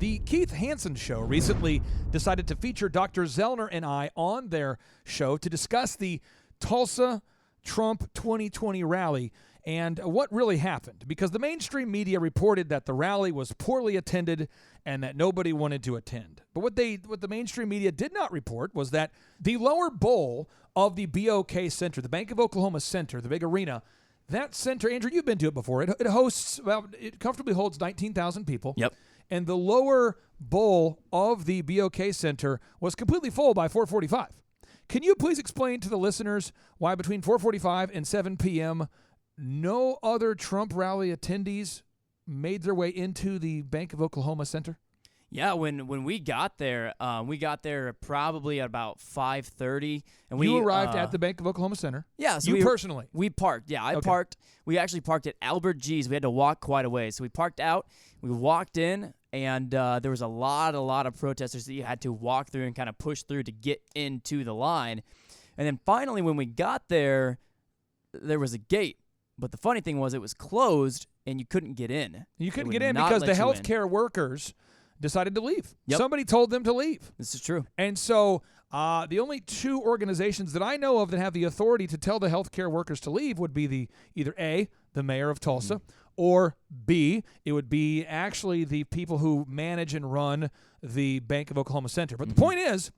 The Keith Hanson Show recently decided to feature Dr. Zoellner and I on their show to discuss the Tulsa Trump 2020 rally and what really happened, because the mainstream media reported that the rally was poorly attended and that nobody wanted to attend. But what the mainstream media did not report was that the lower bowl of the BOK Center, the Bank of Oklahoma Center, the big arena, that center, Andrew, you've been to it before. It hosts, well, it comfortably holds 19,000 people. Yep. And the lower bowl of the BOK Center was completely full by 4:45. Can you please explain to the listeners why between 4:45 and 7 p.m. no other Trump rally attendees made their way into the Bank of Oklahoma Center? Yeah, when we got there probably at about 5:30, and you arrived at the Bank of Oklahoma Center. Yeah, so personally. We parked. Yeah, I parked. We actually parked at Albert G's. We had to walk quite a ways, so we parked out. We walked in, and there was a lot of protesters that you had to walk through and kind of push through to get into the line. And then finally, when we got there, there was a gate. But the funny thing was, it was closed, and you couldn't get in. You couldn't get in because the healthcare workers decided to leave. Yep. Somebody told them to leave. This is true. And so the only two organizations that I know of that have the authority to tell the healthcare workers to leave would be either A, the mayor of Tulsa, or B, it would be actually the people who manage and run the Bank of Oklahoma Center. But the point is,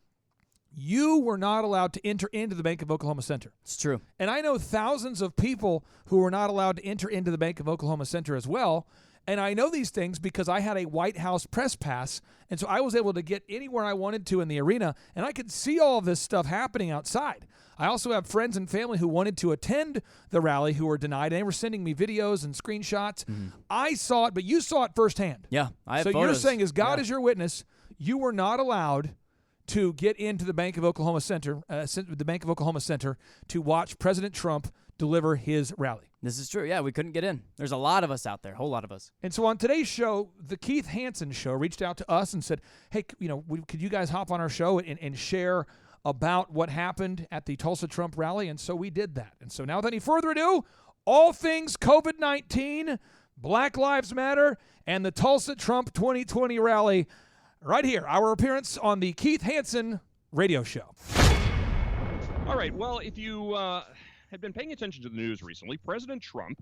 you were not allowed to enter into the Bank of Oklahoma Center. It's true. And I know thousands of people who were not allowed to enter into the Bank of Oklahoma Center as well. And I know these things because I had a White House press pass, and so I was able to get anywhere I wanted to in the arena, and I could see all of this stuff happening outside. I also have friends and family who wanted to attend the rally who were denied, and they were sending me videos and screenshots. I saw it, but you saw it firsthand. Yeah, I have So photos. you're saying, as God is your witness, you were not allowed to get into the Bank of Oklahoma Center, to watch President Trump deliver his rally. This is true. Yeah, we couldn't get in. There's a lot of us out there, a whole lot of us. And so on today's show, the Keith Hanson Show reached out to us and said, hey, could you guys hop on our show and share about what happened at the Tulsa Trump rally? And so we did that. And so now without any further ado, all things COVID-19, Black Lives Matter, and the Tulsa Trump 2020 rally right here. Our appearance on the Keith Hanson Radio Show. All right. Well, if you had been paying attention to the news recently, President Trump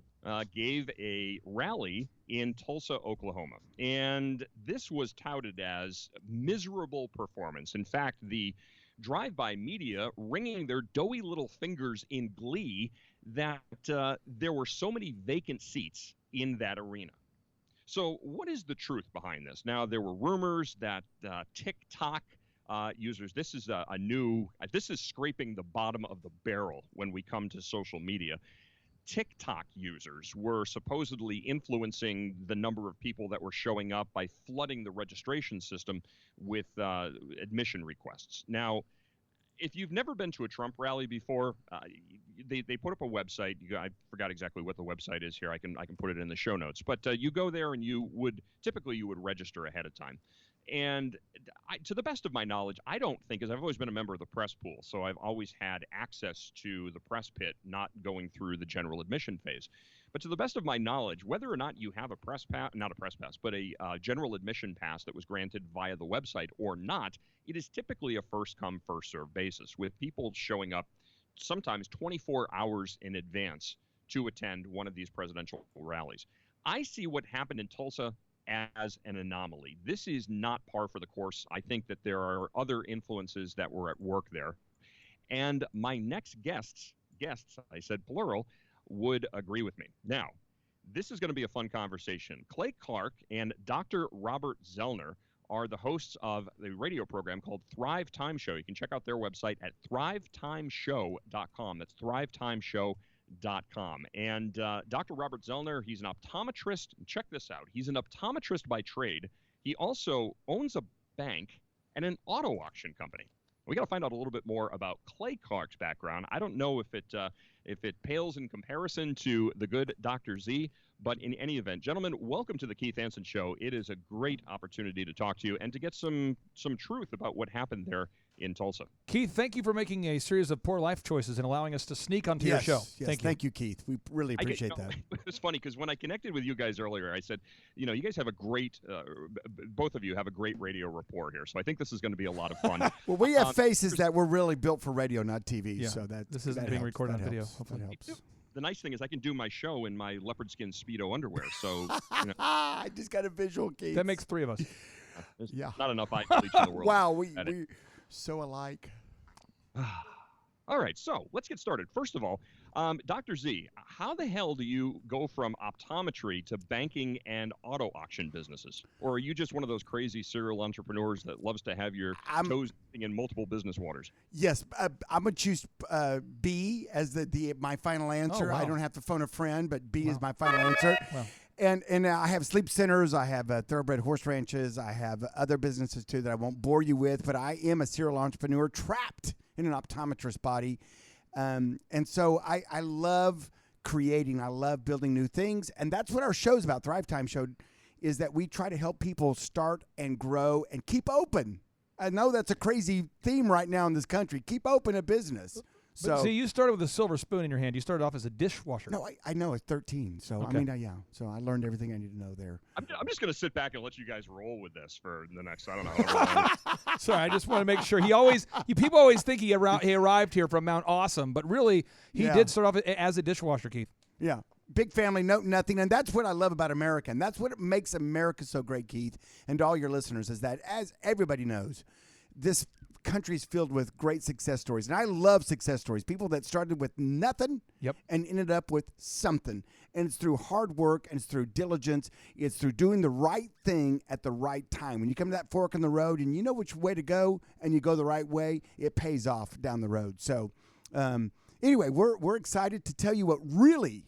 gave a rally in Tulsa, Oklahoma. And this was touted as a miserable performance. In fact, the drive-by media wringing their doughy little fingers in glee that there were so many vacant seats in that arena. So what is the truth behind this? Now, there were rumors that TikTok users, this is this is scraping the bottom of the barrel when we come to social media. TikTok users were supposedly influencing the number of people that were showing up by flooding the registration system with admission requests. Now, if you've never been to a Trump rally before, they put up a website. I forgot exactly what the website is here. I can put it in the show notes. But you go there and you would register ahead of time. And to the best of my knowledge, I don't think, because I've always been a member of the press pool, so I've always had access to the press pit, not going through the general admission phase. But to the best of my knowledge, whether or not you have a press pass, not a press pass, but a general admission pass that was granted via the website or not, it is typically a first-come, first-served basis, with people showing up sometimes 24 hours in advance to attend one of these presidential rallies. I see what happened in Tulsa as an anomaly. This is not par for the course. I think that there are other influences that were at work there. And my next guests, I said plural, would agree with me. Now, this is going to be a fun conversation. Clay Clark and Dr. Robert Zoellner are the hosts of the radio program called Thrive Time Show. You can check out their website at thrivetimeshow.com. That's thrivetimeshow.com. And Dr. Robert Zoellner, he's an optometrist. Check this out. He's an optometrist by trade. He also owns a bank and an auto auction company. We got to find out a little bit more about Clay Clark's background. I don't know if it pales in comparison to the good Dr. Z, but in any event, gentlemen, welcome to the Keith Hanson Show. It is a great opportunity to talk to you and to get some truth about what happened there in Tulsa. Keith, thank you for making a series of poor life choices and allowing us to sneak onto your show. Yes, Thank you. Keith. We really appreciate that. It was funny because when I connected with you guys earlier, I said, you guys have a great, both of you have a great radio rapport here. So I think this is going to be a lot of fun. Well, we have faces that were really built for radio, not TV. Yeah. So This isn't that being helps. recorded That on video. helps. Hopefully. That helps. The nice thing is I can do my show in my leopard skin Speedo underwear. So I just got a visual, Keith. That makes 3 of us. there's Yeah. not enough eye bleach in the world. Wow, we at it. so alike. All right, so let's get started. First of all, Dr. Z, how the hell do you go from optometry to banking and auto auction businesses? Or are you just one of those crazy serial entrepreneurs that loves to have your toes in multiple business waters? Yes, I'm gonna choose B as my final answer. wow. I don't have to phone a friend, but B is my final answer. Wow. And I have sleep centers, I have thoroughbred horse ranches, I have other businesses too that I won't bore you with. But I am a serial entrepreneur trapped in an optometrist body, and so I love creating. I love building new things, and that's what our show's about. Thrive Time Show is that we try to help people start and grow and keep open. I know that's a crazy theme right now in this country. Keep open a business. But So see, you started with a silver spoon in your hand. You started off as a dishwasher. no, I know it's 13. So Okay. I mean, yeah. So I learned everything I need to know there. I'm just going to sit back and let you guys roll with this for the next, I don't know, however long. Sorry, I just want to make sure. People always think he arrived here from Mount Awesome, but really he Yeah. did start off as a dishwasher, Keith. Yeah. Big family, nothing. And that's what I love about America. And that's what makes America so great, Keith, and to all your listeners, is that, as everybody knows, this country's filled with great success stories. And I love success stories. People that started with nothing Yep. and ended up with something. And it's through hard work, and it's through diligence. It's through doing the right thing at the right time. When you come to that fork in the road and you know which way to go and you go the right way, it pays off down the road. So anyway, we're excited to tell you what really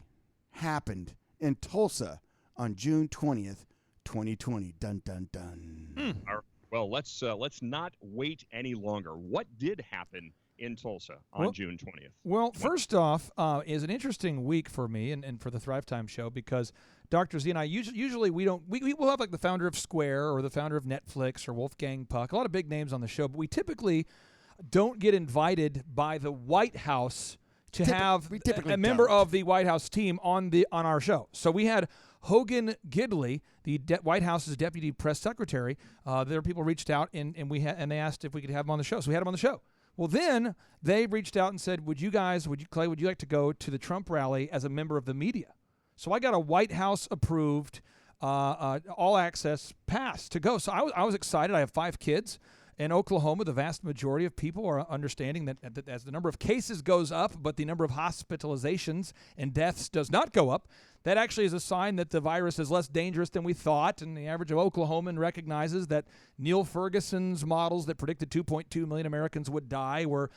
happened in Tulsa on June 20th, 2020. Dun, dun, dun. All right. Well, let's not wait any longer. What did happen in Tulsa on Well- June 20th? Well, first off, is an interesting week for me and for the Thrive Time Show, because Dr. Z and I usually we will have like the founder of Square or the founder of Netflix or Wolfgang Puck, a lot of big names on the show, but we typically don't get invited by the White House to have we typically a member don't. of the White House team on our show. So we had Hogan Gidley, the White House's deputy press secretary. There people reached out and they asked if we could have him on the show. So we had him on the show. Well, then they reached out and said, Clay, would you like to go to the Trump rally as a member of the media? So I got a White House approved all access pass to go. So I was excited. I have 5 kids. In Oklahoma, the vast majority of people are understanding that as the number of cases goes up, but the number of hospitalizations and deaths does not go up, that actually is a sign that the virus is less dangerous than we thought. And the average of Oklahoman recognizes that Neil Ferguson's models that predicted 2.2 million Americans would die were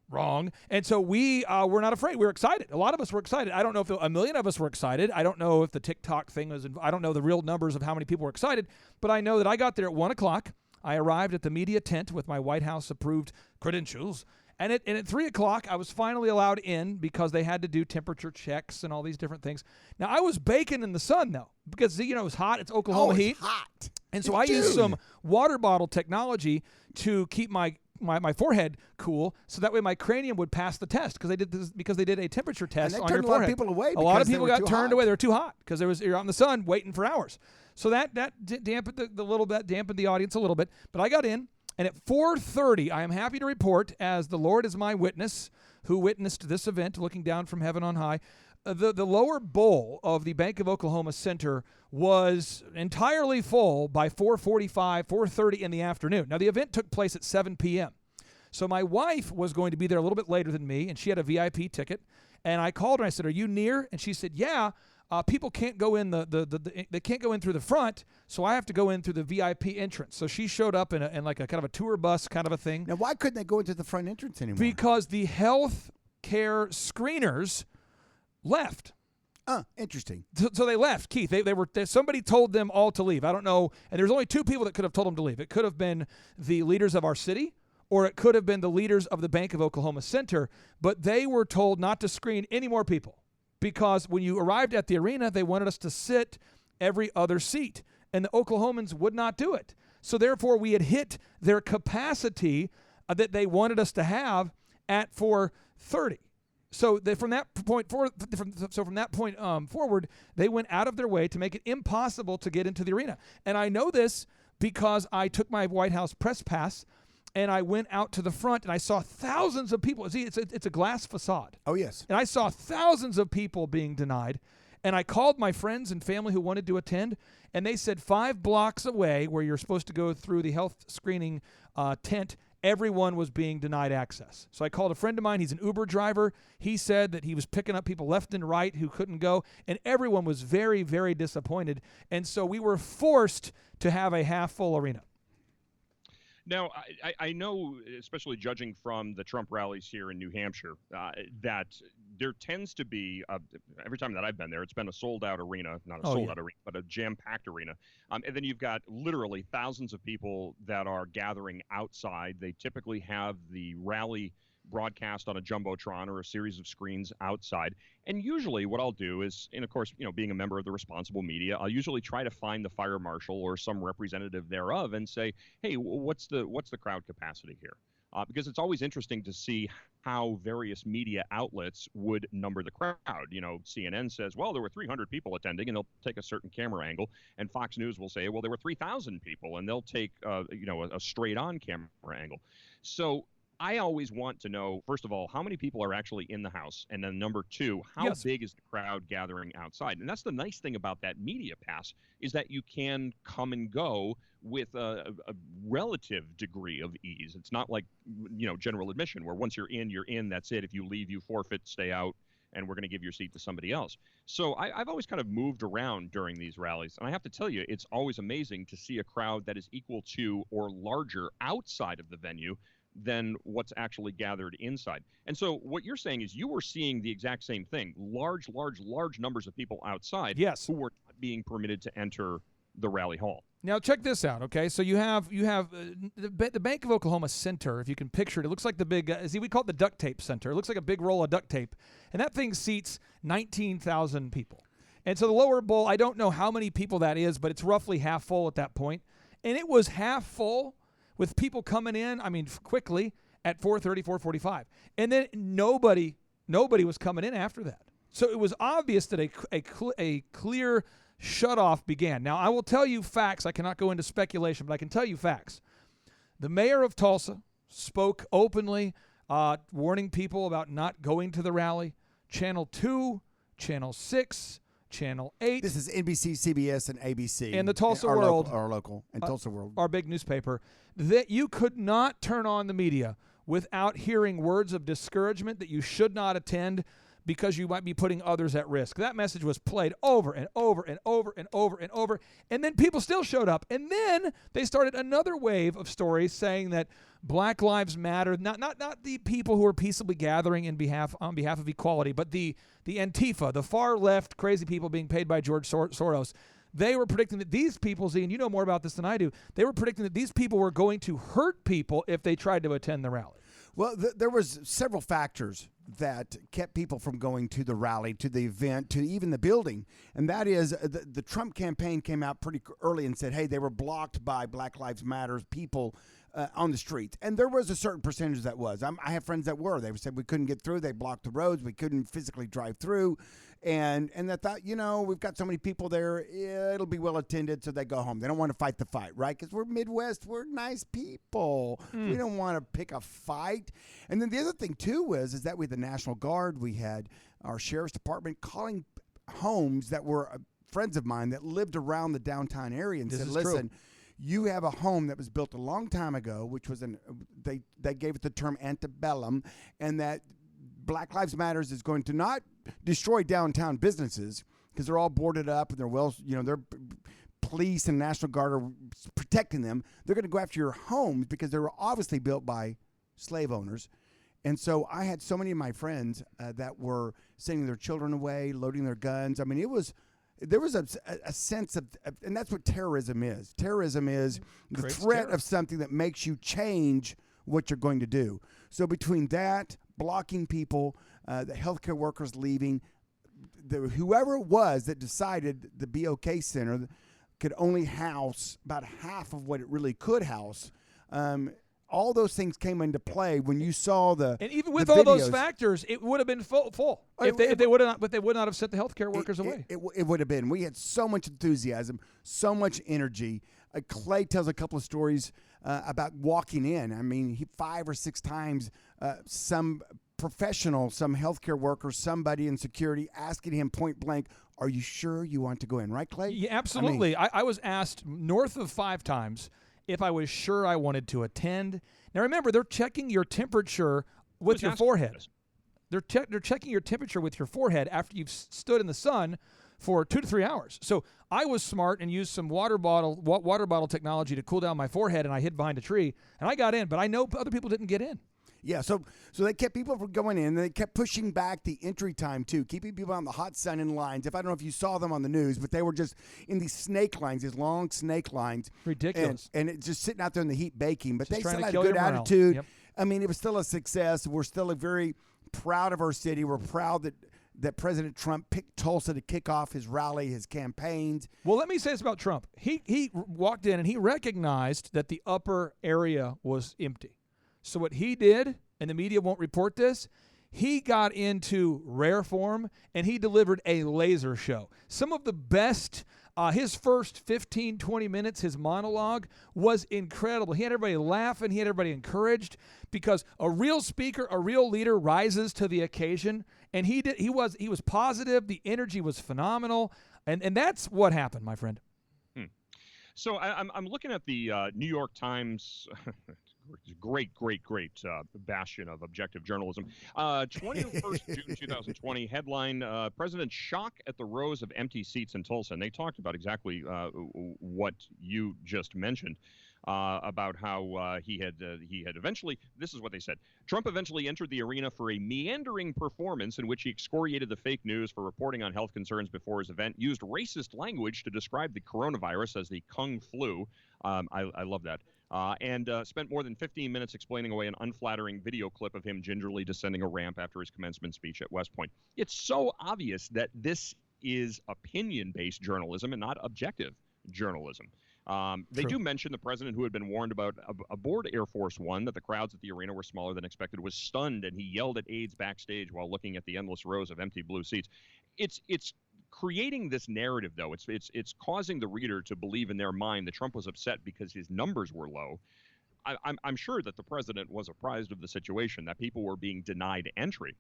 wrong. And so we were not afraid. We were excited. A lot of us were excited. I don't know if a million of us were excited. I don't know if the TikTok thing was, I don't know the real numbers of how many people were excited, but I know that I got there at 1 o'clock. I arrived at the media tent with my White House approved credentials. And at 3 o'clock, I was finally allowed in because they had to do temperature checks and all these different things. Now, I was baking in the sun, though, because, it was hot. It's Oklahoma heat. It's hot. And so It's I used June. some water bottle technology to keep my forehead cool, so that way my cranium would pass the test, because they did a temperature test they on turned your a lot of forehead. people away A lot of because they people were got too turned hot. away. They were too hot because you're out in the sun waiting for hours. So that dampened dampened the audience a little bit. But I got in, and at 4:30, I am happy to report, as the Lord is my witness, who witnessed this event, looking down from heaven on high. The lower bowl of the Bank of Oklahoma Center was entirely full by 4:45, 4:30 in the afternoon. Now, the event took place at 7 p.m. So my wife was going to be there a little bit later than me, and she had a VIP ticket. And I called her and I said, "Are you near?" And she said, "Yeah. People can't go in they can't go in through the front, so I have to go in through the VIP entrance." So she showed up in like a kind of a tour bus kind of a thing. Now, why couldn't they go into the front entrance anymore? Because the health care screeners left. Interesting. So they left, Keith. Somebody told them all to leave. I don't know. And there's only 2 people that could have told them to leave. It could have been the leaders of our city, or it could have been the leaders of the Bank of Oklahoma Center. But they were told not to screen any more people, because when you arrived at the arena, they wanted us to sit every other seat, and the Oklahomans would not do it. So therefore, we had hit their capacity that they wanted us to have at 4:30. So from that point forward, forward, they went out of their way to make it impossible to get into the arena. And I know this because I took my White House press pass and I went out to the front and I saw thousands of people. See, it's a glass facade. Oh, yes. And I saw thousands of people being denied. And I called my friends and family who wanted to attend, and they said 5 blocks away, where you're supposed to go through the health screening tent, everyone was being denied access. So I called a friend of mine. He's an Uber driver. He said that he was picking up people left and right who couldn't go, and everyone was very, very disappointed. And so we were forced to have a half-full arena. Now, I know, especially judging from the Trump rallies here in New Hampshire, that there tends to be, every time that I've been there, it's been a sold-out arena, not a sold-out arena, but a jam-packed arena. And then you've got literally thousands of people that are gathering outside. They typically have the rally broadcast on a jumbotron or a series of screens outside. And usually what I'll do is, and of course, being a member of the responsible media, I'll usually try to find the fire marshal or some representative thereof and say, hey, what's the crowd capacity here? Because it's always interesting to see how various media outlets would number the crowd. CNN says, well, there were 300 people attending, and they'll take a certain camera angle. And Fox News will say, well, there were 3,000 people, and they'll take a straight-on camera angle. So I always want to know, first of all, how many people are actually in the house? And then number 2, how big is the crowd gathering outside? And that's the nice thing about that media pass, is that you can come and go with a relative degree of ease. It's not like, general admission, where once you're in, that's it. If you leave, you forfeit, stay out, and we're going to give your seat to somebody else. So I've always kind of moved around during these rallies. And I have to tell you, it's always amazing to see a crowd that is equal to or larger outside of the venue than what's actually gathered inside. And so what you're saying is you were seeing the exact same thing, large numbers of people outside who were not being permitted to enter the rally hall. Now check this out, okay? So you have the Bank of Oklahoma Center, if you can picture it. It looks like the big, we call it the duct tape center. It looks like a big roll of duct tape. And that thing seats 19,000 people. And so the lower bowl, I don't know how many people that is, but it's roughly half full at that point. And it was half full with people coming in, quickly at 4:30, 4:45. And then nobody was coming in after that. So it was obvious that a clear shutoff began. Now, I will tell you facts. I cannot go into speculation, but I can tell you facts. The mayor of Tulsa spoke openly, warning people about not going to the rally. Channel 2, Channel 6, Channel 8. This is NBC, CBS, and ABC. And the Tulsa World. Our local, and Tulsa World. Our big newspaper. That you could not turn on the media without hearing words of discouragement that you should not attend because you might be putting others at risk. That message was played over and over and over and over and over. And then people still showed up. And then they started another wave of stories saying that Black Lives Matter, not the people who are peaceably gathering on behalf of equality, but the Antifa, the far left crazy people being paid by George Soros. They were predicting that these people, Z, and you know more about this than I do, they were predicting that these people were going to hurt people if they tried to attend the rally. Well, there was several factors that kept people from going to the rally, to the event, to even the building. And that is the Trump campaign came out pretty early and said, hey, they were blocked by Black Lives Matter people on the streets. And there was a certain percentage that was. I have friends that were. They said we couldn't get through. They blocked the roads. We couldn't physically drive through. And they thought, we've got so many people there, it'll be well attended, so they go home. They don't want to fight the fight, right? Because we're Midwest, we're nice people. We don't want to pick a fight. And then the other thing, too, is that we had the National Guard, we had our Sheriff's Department calling homes that were friends of mine that lived around the downtown area and said, listen, you have a home that was built a long time ago, which was they gave it the term antebellum, and that Black Lives Matters is going to not destroy downtown businesses because they're all boarded up and they're their police and National Guard are protecting them. They're going to go after your homes because they were obviously built by slave owners. And so I had so many of my friends that were sending their children away, loading their guns. There was a sense of, and that's what terrorism is. Terrorism is the threat of something that makes you change what you're going to do. So between that, blocking people, the healthcare workers leaving, whoever it was that decided the BOK Center could only house about half of what it really could house, all those things came into play when you saw the And even with the all those videos. factors, it would have been full Oh, if they would not, but they would not have sent the healthcare workers away. It would have been. We had so much enthusiasm, so much energy. Clay tells a couple of stories about walking in. I mean, 5 or 6 times some professional, some healthcare worker, somebody in security asking him point blank, "Are you sure you want to go in?" Right, Clay? Yeah, absolutely. I was asked north of 5 times if I was sure I wanted to attend. Now remember, they're checking your temperature with your forehead. They're checking your temperature with your forehead after you've stood in the sun for 2 to 3 hours. So I was smart and used some water bottle technology to cool down my forehead, and I hid behind a tree, and I got in. But I know other people didn't get in. Yeah, so they kept people from going in, and they kept pushing back the entry time too, keeping people on the hot sun in lines. If I don't know if you saw them on the news, but they were just in these snake lines, these long snake lines. Ridiculous. And it just sitting out there in the heat baking. But Just they trying still to had a kill good your morale. attitude. Yep. I mean, it was still a success. We're still very proud of our city. We're proud that President Trump picked Tulsa to kick off his rally, his campaigns. Well, let me say this about Trump. He walked in and he recognized that the upper area was empty. So what he did, and the media won't report this, he got into rare form and he delivered a laser show. Some of the best, his first 15, 20 minutes, his monologue was incredible. He had everybody laughing. He had everybody encouraged because a real speaker, a real leader rises to the occasion. And he was positive. The energy was phenomenal. And that's what happened, my friend. So I'm looking at the New York Times. Great bastion of objective journalism. 21st June 2020 headline: President shock at the rows of empty seats in Tulsa. And they talked about exactly what you just mentioned. About how he had eventually, this is what they said, Trump eventually entered the arena for a meandering performance in which he excoriated the fake news for reporting on health concerns before his event, used racist language to describe the coronavirus as the Kung flu. I love that. And spent more than 15 minutes explaining away an unflattering video clip of him gingerly descending a ramp after his commencement speech at West Point. It's so obvious that this is opinion-based journalism and not objective journalism. They do mention the president, who had been warned about aboard Air Force One that the crowds at the arena were smaller than expected, was stunned, and he yelled at aides backstage while looking at the endless rows of empty blue seats. It's creating this narrative, though. It's causing the reader to believe in their mind that Trump was upset because his numbers were low. I'm sure that the president was apprised of the situation, that people were being denied entry.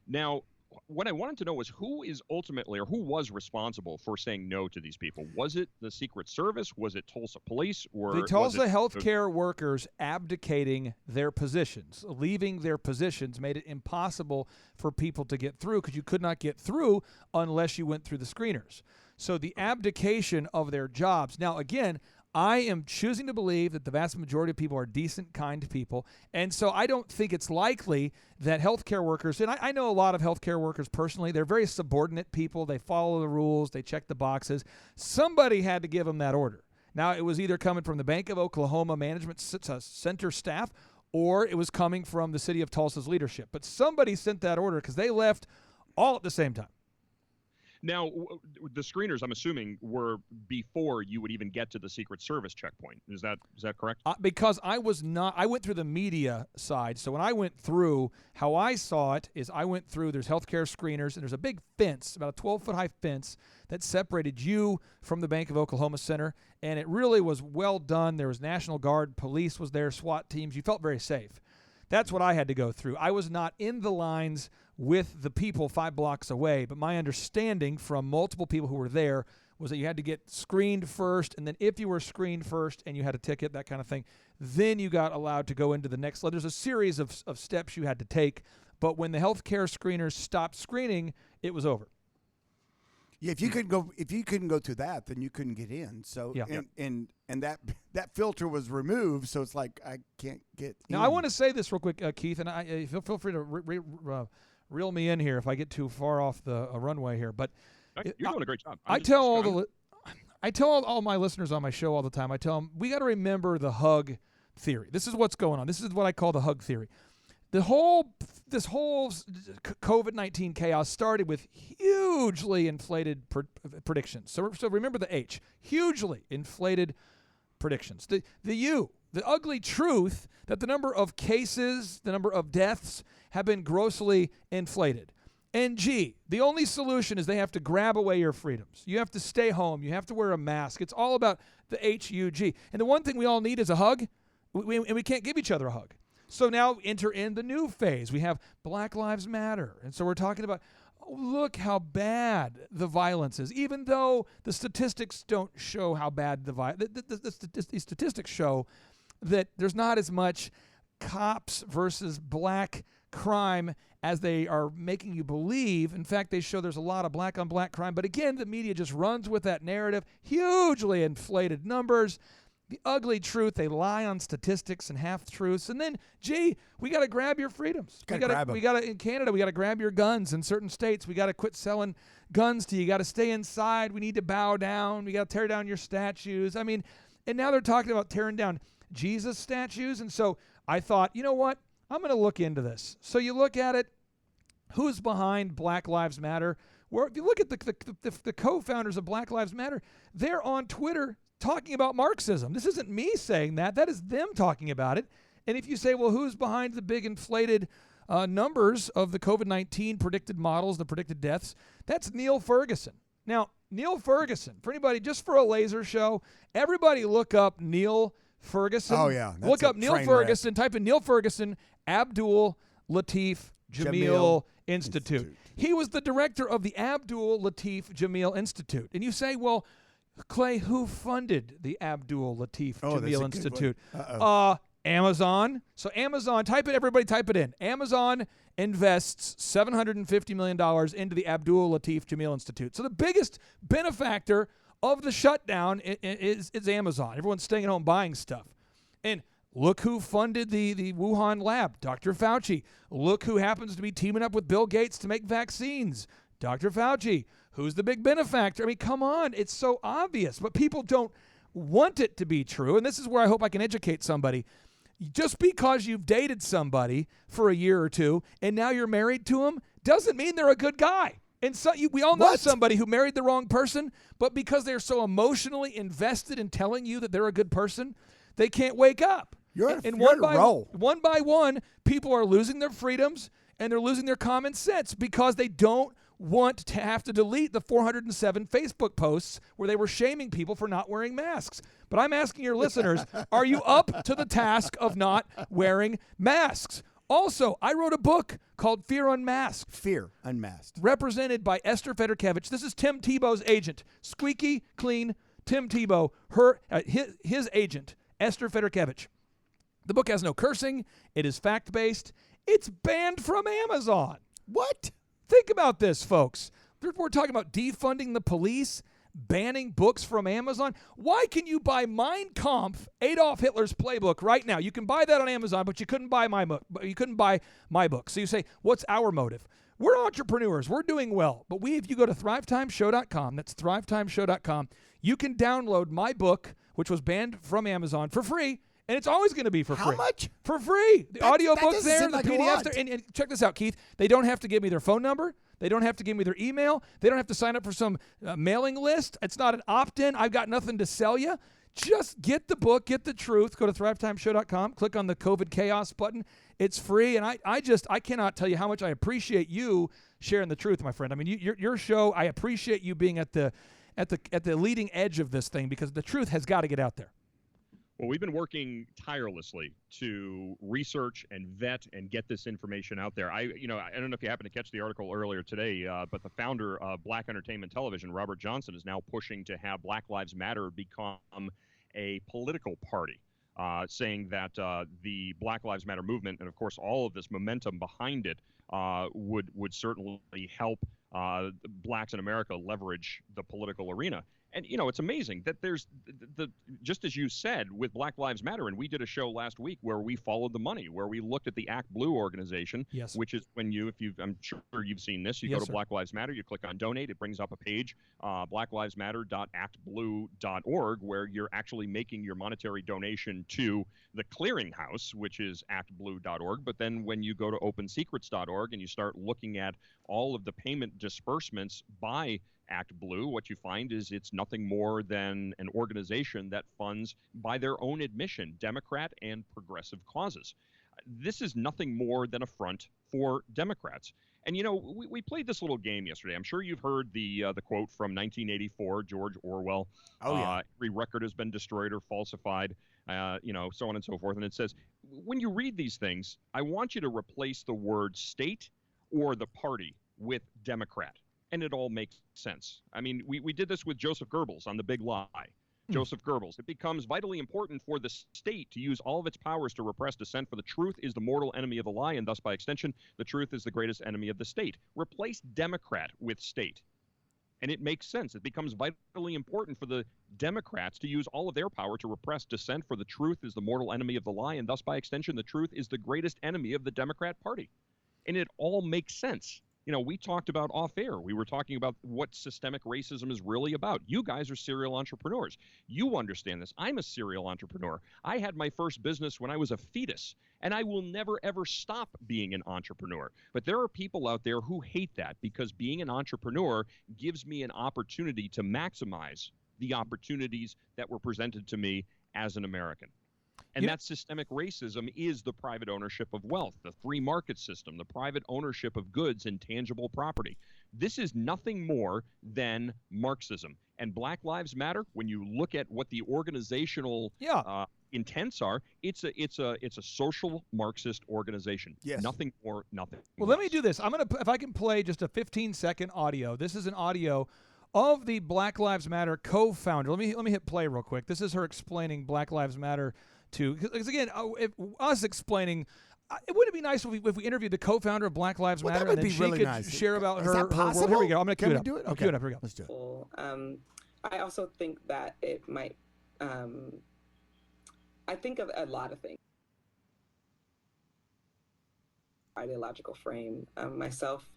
Now, what I wanted to know was who was responsible for saying no to these people? Was it the Secret Service? Was it Tulsa Police? Or the Tulsa healthcare workers abdicating their positions, leaving their positions, made it impossible for people to get through because you could not get through unless you went through the screeners. So the abdication of their jobs. Now, again, I am choosing to believe that the vast majority of people are decent, kind people. And so I don't think it's likely that healthcare workers, and I know a lot of healthcare workers personally, they're very subordinate people. They follow the rules. They check the boxes. Somebody had to give them that order. Now, it was either coming from the Bank of Oklahoma Management Center staff, or it was coming from the city of Tulsa's leadership. But somebody sent that order because they left all at the same time. Now, the screeners, I'm assuming, were before you would even get to the Secret Service checkpoint. Is that correct? Because I went through the media side. So when I went through, how I saw it is I went through, there's healthcare screeners, and there's a big fence, about a 12-foot high fence that separated you from the Bank of Oklahoma Center. And it really was well done. There was National Guard, police was there, SWAT teams. You felt very safe. That's what I had to go through. I was not in the lines with the people 5 blocks away, but my understanding from multiple people who were there was that you had to get screened first, and then if you were screened first and you had a ticket, that kind of thing, then you got allowed to go into the next level. There's a series of steps you had to take, but when the healthcare screeners stopped screening, it was over. Yeah, if you couldn't go through that, then you couldn't get in. So Yeah. and that filter was removed, so it's like I can't get in. Now I want to say this real quick, Keith, and I feel free to reel me in here if I get too far off the runway here. But You're doing a great job. I tell all my listeners on my show all the time. I tell them we got to remember the hug theory. This is what's going on. This is what I call the hug theory. This whole COVID-19 chaos started with hugely inflated predictions. So remember the H, hugely inflated predictions. The U the ugly truth that the number of cases, the number of deaths have been grossly inflated. And gee, the only solution is they have to grab away your freedoms. You have to stay home. You have to wear a mask. It's all about the HUG. And the one thing we all need is a hug, and we can't give each other a hug. So now enter in the new phase. We have Black Lives Matter. And so we're talking about, oh, look how bad the violence is, even though the statistics don't show how bad the statistics show that there's not as much cops versus black crime as they are making you believe. In fact, they show there's a lot of black on black crime. But again, the media just runs with that narrative, hugely inflated numbers. The ugly truth, they lie on statistics and half-truths. And then, gee, we got to grab your freedoms. We got to in Canada, we got to grab your guns. In certain states, we got to quit selling guns to you. You got to stay inside. We need to bow down. We got to tear down your statues. I mean, and now they're talking about tearing down Jesus statues. And so I thought, you know what? I'm going to look into this. So you look at it, who's behind Black Lives Matter? Where if you look at the co-founders of Black Lives Matter, they're on Twitter talking about Marxism. This isn't me saying that. That is them talking about it. And if you say, well, who's behind the big inflated numbers of the COVID-19 predicted models, the predicted deaths, that's Neil Ferguson. Now, Neil Ferguson, for anybody, just for a laser show, everybody look up Neil Ferguson. Oh, yeah. Look up Neil Ferguson. Type in Neil Ferguson, Abdul Latif Jameel Institute. He was the director of the Abdul Latif Jameel Institute. And you say, well, Clay, who funded the Abdul Latif Jameel Institute? Amazon. So Amazon, everybody type it in. Amazon invests $750 million into the Abdul Latif Jameel Institute. So the biggest benefactor of the shutdown is Amazon. Everyone's staying at home buying stuff. And look who funded the Wuhan lab, Dr. Fauci. Look who happens to be teaming up with Bill Gates to make vaccines, Dr. Fauci. Who's the big benefactor? I mean, come on. It's so obvious, but people don't want it to be true. And this is where I hope I can educate somebody. Just because you've dated somebody for a year or two and now you're married to them doesn't mean they're a good guy. And so we all know somebody who married the wrong person, but because they're so emotionally invested in telling you that they're a good person, they can't wake up. One by one, people are losing their freedoms and they're losing their common sense because they don't want to have to delete the 407 Facebook posts where they were shaming people for not wearing masks. But I'm asking your listeners, are you up to the task of not wearing masks? Also, I wrote a book called Fear Unmasked. Fear Unmasked. Represented by Esther Federkevich. This is Tim Tebow's agent. Squeaky clean Tim Tebow, his agent, Esther Federkevich. The book has no cursing. It is fact-based. It's banned from Amazon. What? Think about this, folks. We're talking about defunding the police, banning books from Amazon. Why can you buy Mein Kampf, Adolf Hitler's playbook right now? You can buy that on Amazon, but you couldn't buy my book. You couldn't buy my book. So you say, what's our motive? We're entrepreneurs. We're doing well. But if you go to thrivetimeshow.com, that's thrivetimeshow.com, you can download my book, which was banned from Amazon, for free. And it's always going to be for free. How much? For free. The audiobook's there, the like PDF's there. And check this out, Keith. They don't have to give me their phone number. They don't have to give me their email. They don't have to sign up for some mailing list. It's not an opt-in. I've got nothing to sell you. Just get the book, get the truth. Go to thrivetimeshow.com. Click on the COVID Chaos button. It's free. And I cannot tell you how much I appreciate you sharing the truth, my friend. I mean, your show, I appreciate you being at the leading edge of this thing because the truth has got to get out there. Well, we've been working tirelessly to research and vet and get this information out there. I don't know if you happened to catch the article earlier today, but the founder of Black Entertainment Television, Robert Johnson, is now pushing to have Black Lives Matter become a political party, saying that the Black Lives Matter movement and, of course, all of this momentum behind it would certainly help blacks in America leverage the political arena. And, it's amazing that there's just as you said with Black Lives Matter, and we did a show last week where we followed the money, where we looked at the Act Blue organization, yes, which is when I'm sure you've seen this. You yes, go to sir. Black Lives Matter, you click on donate, it brings up a page, blacklivesmatter.actblue.org, where you're actually making your monetary donation to the clearinghouse, which is actblue.org. But then when you go to opensecrets.org and you start looking at all of the payment disbursements by Act Blue, what you find is it's nothing more than an organization that funds, by their own admission, Democrat and progressive causes. This is nothing more than a front for Democrats. And, we played this little game yesterday. I'm sure you've heard the quote from 1984, George Orwell. Oh, yeah. Every record has been destroyed or falsified, so on and so forth. And it says, when you read these things, I want you to replace the word state or the party with Democrat. And it all makes sense. I mean, we did this with Joseph Goebbels on The Big Lie. Joseph Goebbels. It becomes vitally important for the state to use all of its powers to repress dissent, for the truth is the mortal enemy of the lie, and thus, by extension, the truth is the greatest enemy of the state. Replace Democrat with state. And it makes sense. It becomes vitally important for the Democrats to use all of their power to repress dissent, for the truth is the mortal enemy of the lie, and thus, by extension, the truth is the greatest enemy of the Democrat Party. And it all makes sense. We talked about off air. We were talking about what systemic racism is really about. You guys are serial entrepreneurs. You understand this. I'm a serial entrepreneur. I had my first business when I was a fetus, and I will never, ever stop being an entrepreneur. But there are people out there who hate that, because being an entrepreneur gives me an opportunity to maximize the opportunities that were presented to me as an American. And that systemic racism is the private ownership of wealth, the free market system, the private ownership of goods and tangible property. This is nothing more than Marxism. And Black Lives Matter, when you look at what the organizational intents are, it's a social Marxist organization. Yes. Nothing more, nothing Well, less. let me do this. If I can play just a 15-second audio. This is an audio of the Black Lives Matter co-founder. Let me hit play real quick. This is her explaining Black Lives Matter because again, us explaining, it wouldn't be nice if we interviewed the co-founder of Black Lives Matter, that would and then be she really could nice. share about Is her that possible? work. Here we go. I'm going to Can cue it we up. do it? I'll Okay. cue it up. Here we go. Let's do it. I also think that it might, I think of a lot of things. Ideological frame. Myself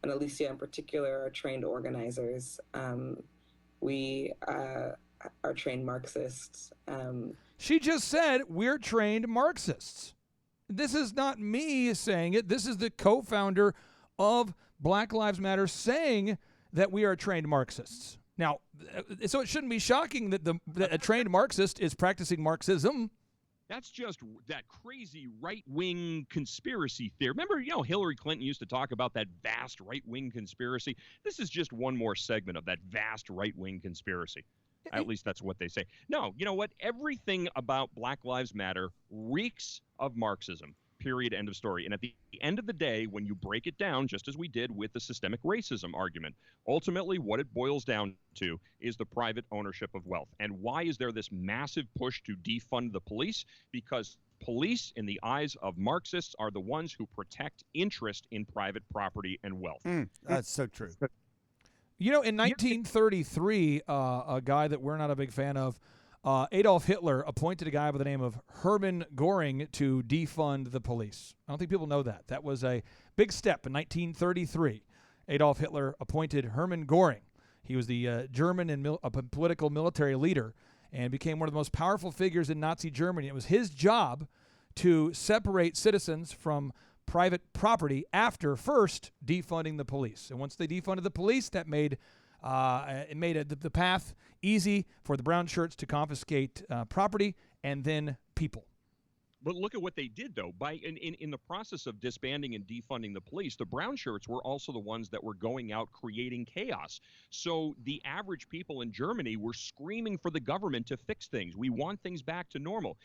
and Alicia in particular are trained organizers. We are trained Marxists. She just said we're trained Marxists. This is not me saying it. This is the co-founder of Black Lives Matter saying that we are trained Marxists. Now, so it shouldn't be shocking that that a trained Marxist is practicing Marxism. That's just that crazy right-wing conspiracy theory. Remember, Hillary Clinton used to talk about that vast right-wing conspiracy. This is just one more segment of that vast right-wing conspiracy. At least that's what they say. No, you know what? Everything about Black Lives Matter reeks of Marxism. Period. End of story. And at the end of the day, when you break it down, just as we did with the systemic racism argument, ultimately what it boils down to is the private ownership of wealth. And why is there this massive push to defund the police? Because police, in the eyes of Marxists, are the ones who protect interest in private property and wealth. That's so true. In 1933, a guy that we're not a big fan of, Adolf Hitler appointed a guy by the name of Hermann Göring to defund the police. I don't think people know that. That was a big step in 1933. Adolf Hitler appointed Hermann Göring. He was the German and political military leader and became one of the most powerful figures in Nazi Germany. It was his job to separate citizens from private property after first defunding the police. And once they defunded the police, that made the path easy for the brown shirts to confiscate property and then people. But look at what they did, though. In the process of disbanding and defunding the police, the brown shirts were also the ones that were going out creating chaos. So the average people in Germany were screaming for the government to fix things. We want things back to normal.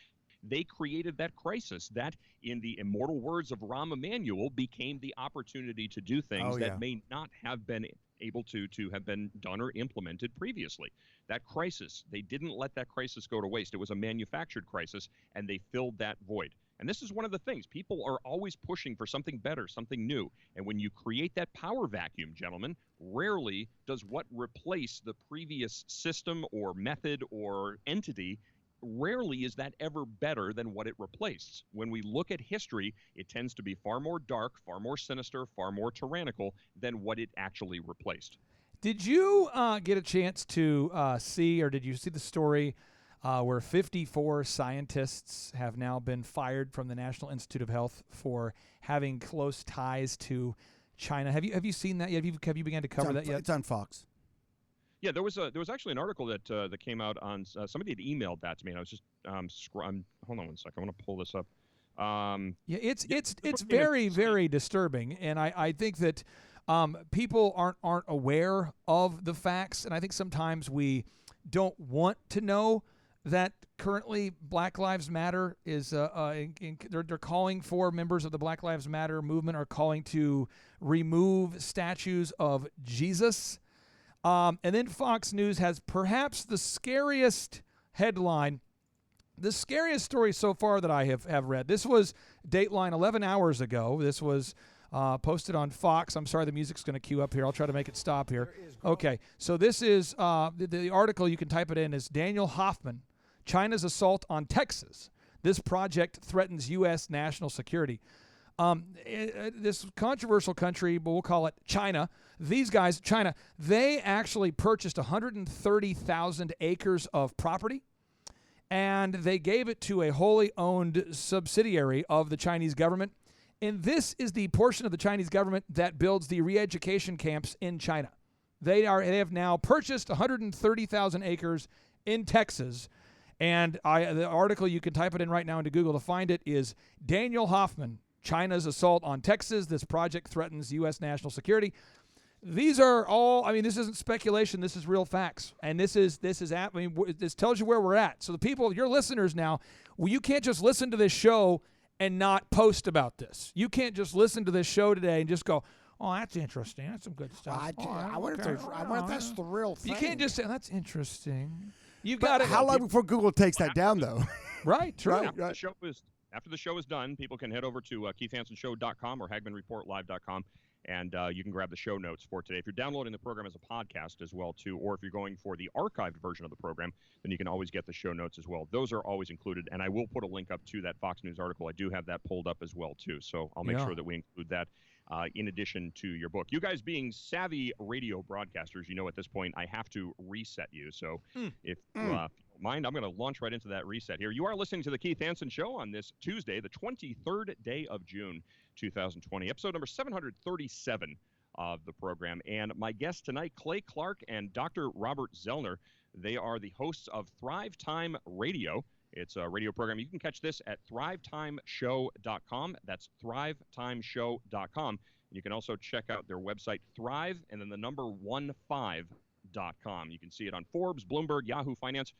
They created that crisis that, in the immortal words of Rahm Emanuel, became the opportunity to do things that may not have been able to have been done or implemented previously. That crisis, they didn't let that crisis go to waste. It was a manufactured crisis, and they filled that void. And this is one of the things. People are always pushing for something better, something new. And when you create that power vacuum, gentlemen, rarely does what replace the previous system or method or entity, rarely is that ever better than what it replaced. When we look at history, it tends to be far more dark, far more sinister, far more tyrannical than what it actually replaced. Did you get a chance to see, or did you see the story where 54 scientists have now been fired from the National Institute of Health for having close ties to China? Have you seen that yet? Have you begun to cover that yet? It's on Fox. Yeah, there was actually an article that that came out on somebody had emailed that to me, and I was just hold on one second. I want to pull this up. Yeah, it's very, very disturbing, and I think that people aren't aware of the facts, and I think sometimes we don't want to know that currently Black Lives Matter is they're calling for members of the Black Lives Matter movement are calling to remove statues of Jesus. And then Fox News has perhaps the scariest headline, the scariest story so far that I have read. This was Dateline 11 hours ago. This was posted on Fox. I'm sorry, the music's going to queue up here. I'll try to make it stop here. Okay, so this is the article. You can type it in. Is Daniel Hoffman, China's assault on Texas. This project threatens U.S. national security. This controversial country, but we'll call it China. These guys, China, they actually purchased 130,000 acres of property, and they gave it to a wholly owned subsidiary of the Chinese government. And this is the portion of the Chinese government that builds the re-education camps in China. They have now purchased 130,000 acres in Texas. And the article, you can type it in right now into Google to find it, is Daniel Hoffman, China's assault on Texas. This project threatens U.S. national security. These are all, I mean, this isn't speculation. This is real facts. And this tells you where we're at. So the people, your listeners now, you can't just listen to this show and not post about this. You can't just listen to this show today and just go, oh, that's interesting. That's some good stuff. I wonder if that's the real thing. You can't just say, that's interesting. You got it. How long before Google takes that down, though? Right, true. After the show is done, people can head over to KeithHansonShow.com or HagmanReportLive.com, and you can grab the show notes for today. If you're downloading the program as a podcast as well, too, or if you're going for the archived version of the program, then you can always get the show notes as well. Those are always included, and I will put a link up to that Fox News article. I do have that pulled up as well, too, so I'll make sure that we include that in addition to your book. You guys being savvy radio broadcasters, you know at this point I have to reset you. So if you don't mind, I'm going to launch right into that reset here. You are listening to the Keith Hanson Show on this Tuesday, the 23rd day of June, 2020, episode number 737 of the program. And my guests tonight, Clay Clark and Dr. Robert Zoellner. They are the hosts of Thrive Time Radio. It's a radio program. You can catch this at thrivetimeshow.com. That's thrivetimeshow.com. You can also check out their website, Thrive, and then the number 15.com. You can see it on Forbes, Bloomberg, Yahoo Finance.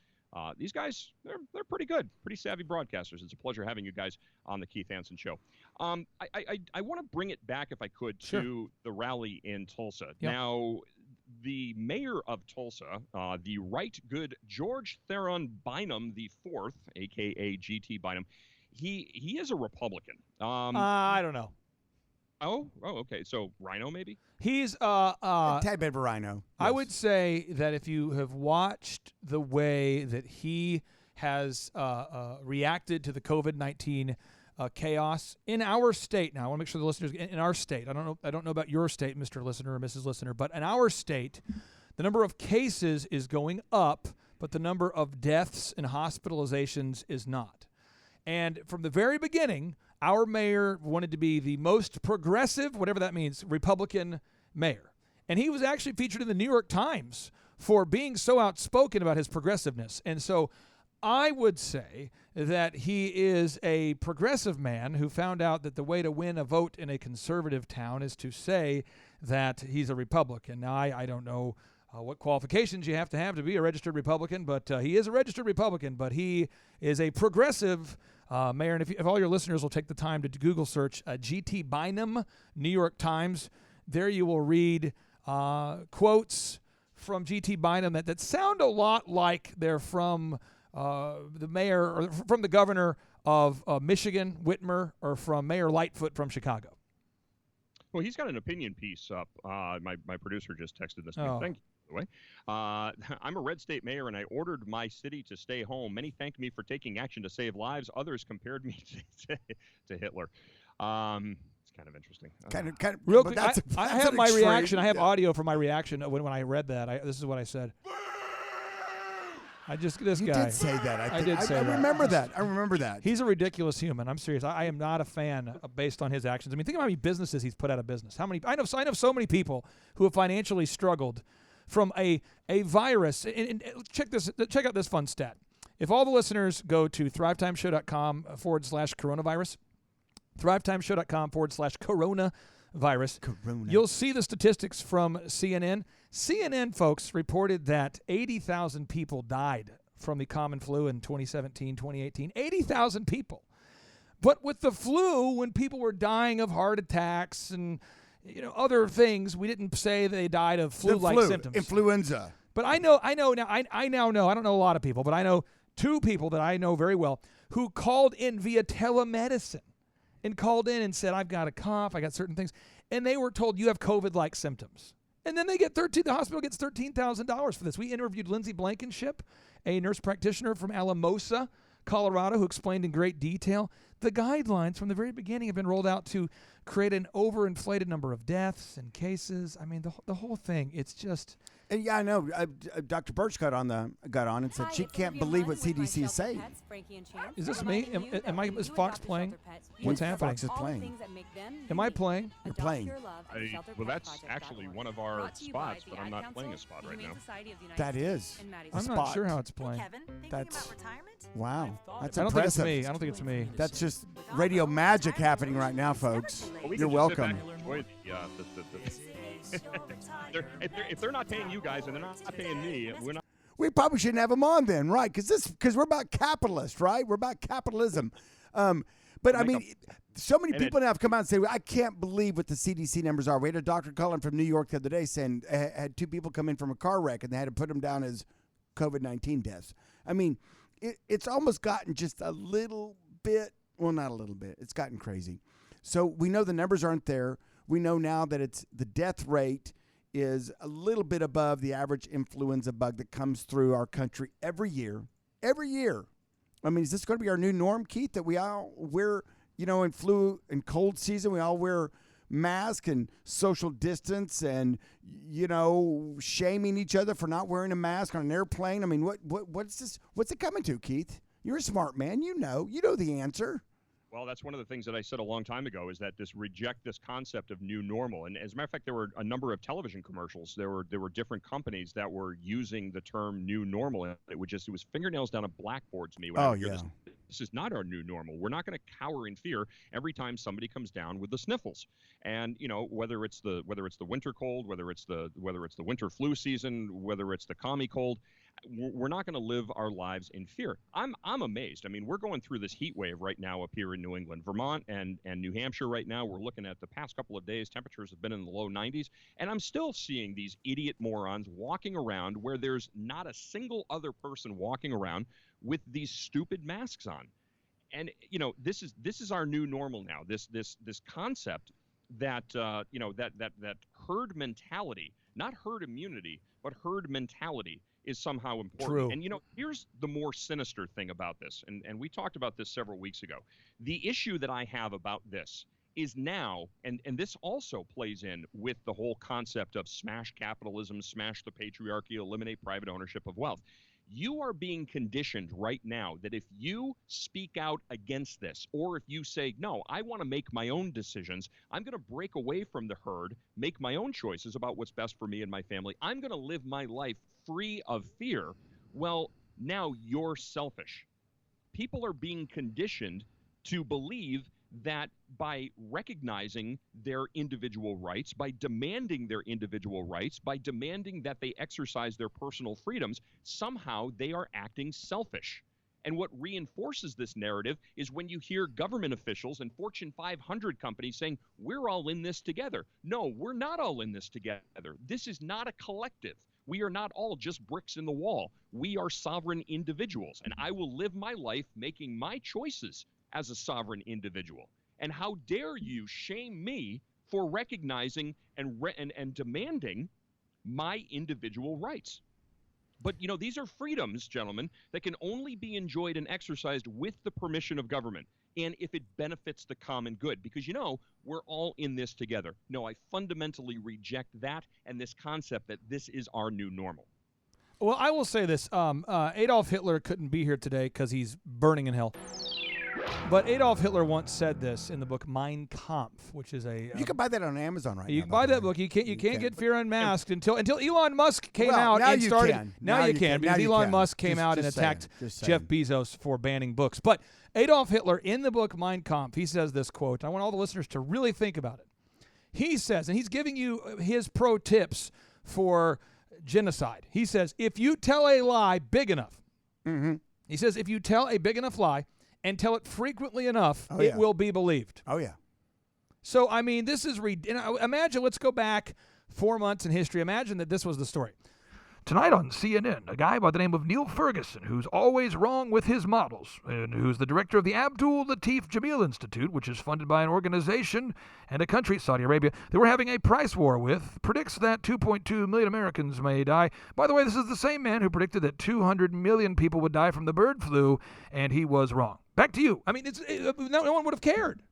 These guys, they're pretty good, pretty savvy broadcasters. It's a pleasure having you guys on the Keith Hanson Show. I want to bring it back, if I could, to the rally in Tulsa. Yep. Now, the mayor of Tulsa, the right good George Theron Bynum IV, a.k.a. G.T. Bynum, he is a Republican. I don't know. Oh, okay. So Rhino, maybe? He's a tad bit of a rhino. Yes. I would say that if you have watched the way that he has reacted to the COVID-19 chaos in our state now, I want to make sure the listeners in our state. I don't know about your state, Mr. Listener or Mrs. Listener, but in our state, the number of cases is going up, but the number of deaths and hospitalizations is not. And from the very beginning, our mayor wanted to be the most progressive, whatever that means, Republican mayor. And he was actually featured in the New York Times for being so outspoken about his progressiveness. And so I would say that he is a progressive man who found out that the way to win a vote in a conservative town is to say that he's a Republican. Now, I don't know what qualifications you have to be a registered Republican, but he is a registered Republican, but he is a progressive mayor. And if all your listeners will take the time to Google search G.T. Bynum, New York Times, there you will read quotes from G.T. Bynum that sound a lot like they're from the mayor or from the governor of Michigan, Whitmer, or from Mayor Lightfoot from Chicago. Well, he's got an opinion piece up. My producer just texted this to me. Thank you, by the way. I'm a red state mayor, and I ordered my city to stay home. Many thanked me for taking action to save lives. Others compared me to Hitler. It's kind of interesting. Kind of. Real quick, I have my reaction. I have audio for my reaction when I read that. This is what I said. This guy. You did say that. I did say that. I remember that. I remember that. He's a ridiculous human. I'm serious. I am not a fan based on his actions. I mean, think about how many businesses he's put out of business. I know so many people who have financially struggled from a virus. And check out this fun stat. If all the listeners go to thrivetimeshow.com/coronavirus, thrivetimeshow.com/coronavirus, you'll see the statistics from CNN. CNN, folks, reported that 80,000 people died from the common flu in 2017, 2018. 80,000 people. But with the flu, when people were dying of heart attacks and other things, we didn't say they died of flu-like symptoms. Influenza. But I know now. I now know. I don't know a lot of people, but I know two people that I know very well who called in via telemedicine and called in and said, "I've got a cough. I got certain things," and they were told you have COVID-like symptoms. And then the hospital gets $13,000 for this. We interviewed Lindsay Blankenship, a nurse practitioner from Alamosa, Colorado, who explained in great detail the guidelines from the very beginning have been rolled out to create an overinflated number of deaths and cases. I mean, the whole thing. It's just. And yeah, I know. Dr. Birch got on and said she can't believe what CDC is saying. Is this me? Is Fox playing? What's happening? Fox is playing. Am I playing? You're playing. Well, that's actually one of our spots, but I'm not playing a spot right now. That is a I'm spot. not sure how it's playing. That's wow. That's I don't think it's impressive. me. I don't think it's me. That's just radio magic happening right now, folks. Well, we You're can just sit welcome. back and enjoy if they're not paying you guys and they're not paying me, we're not. We probably shouldn't have them on then, right? Because we're about capitalists, right? We're about capitalism. But I mean, so many people now have come out and say, "I can't believe what the CDC numbers are." We had a doctor calling from New York the other day saying had two people come in from a car wreck and they had to put them down as COVID-19 deaths. I mean, it's almost gotten just a little bit. Well, not a little bit. It's gotten crazy. So we know the numbers aren't there. We know now that the death rate is a little bit above the average influenza bug that comes through our country every year. Every year. I mean, is this going to be our new norm, Keith, that we all wear, in flu and cold season, we all wear masks and social distance and, shaming each other for not wearing a mask on an airplane? I mean, what's this? What's it coming to, Keith? You're a smart man. You know the answer. Well, that's one of the things that I said a long time ago is that reject this concept of new normal. And as a matter of fact, there were a number of television commercials. There were different companies that were using the term new normal. It was fingernails down a blackboard to me. When I would hear this is not our new normal. We're not going to cower in fear every time somebody comes down with the sniffles. And whether it's the winter cold, whether it's the winter flu season, whether it's the commie cold, we're not going to live our lives in fear. I'm amazed. I mean, we're going through this heat wave right now up here in New England, Vermont, and New Hampshire right now. We're looking at the past couple of days. Temperatures have been in the low 90s, and I'm still seeing these idiot morons walking around where there's not a single other person walking around with these stupid masks on. And this is our new normal now. This concept that that herd mentality, not herd immunity, but herd mentality, is somehow important. True. And here's the more sinister thing about this, and we talked about this several weeks ago. The issue that I have about this is now, and this also plays in with the whole concept of smash capitalism, smash the patriarchy, eliminate private ownership of wealth. You are being conditioned right now that if you speak out against this, or if you say, no, I want to make my own decisions, I'm going to break away from the herd, make my own choices about what's best for me and my family, I'm going to live my life free of fear, well, now you're selfish. People are being conditioned to believe that by recognizing their individual rights, by demanding their individual rights, by demanding that they exercise their personal freedoms, somehow they are acting selfish. And what reinforces this narrative is when you hear government officials and Fortune 500 companies saying, we're all in this together. No, we're not all in this together. This is not a collective. We are not all just bricks in the wall. We are sovereign individuals, and I will live my life making my choices as a sovereign individual. And how dare you shame me for recognizing and demanding my individual rights? But these are freedoms, gentlemen, that can only be enjoyed and exercised with the permission of government, and if it benefits the common good, because we're all in this together. No, I fundamentally reject that and this concept that this is our new normal. Well, I will say this. Adolf Hitler couldn't be here today because he's burning in hell. But Adolf Hitler once said this in the book Mein Kampf, which is a You can buy that on Amazon right now. you can buy that book. You can't get Fear Unmasked until Elon Musk came out now and you started. can. Now you can because Elon Musk came out and attacked Jeff Bezos for banning books. But Adolf Hitler in the book Mein Kampf, he says this quote. I want all the listeners to really think about it. He says, and he's giving you his pro tips for genocide. He says, if you tell a lie big enough, he says, if you tell a big enough lie and tell it frequently enough, it will be believed. Oh, yeah. So, I mean, this is, imagine, let's go back 4 months in history. Imagine that this was the story. Tonight on CNN, a guy by the name of Neil Ferguson, who's always wrong with his models, and who's the director of the Abdul Latif Jameel Institute, which is funded by an organization and a country, Saudi Arabia, that we're having a price war with, predicts that 2.2 million Americans may die. By the way, this is the same man who predicted that 200 million people would die from the bird flu, and he was wrong. Back to you. I mean, no one would have cared.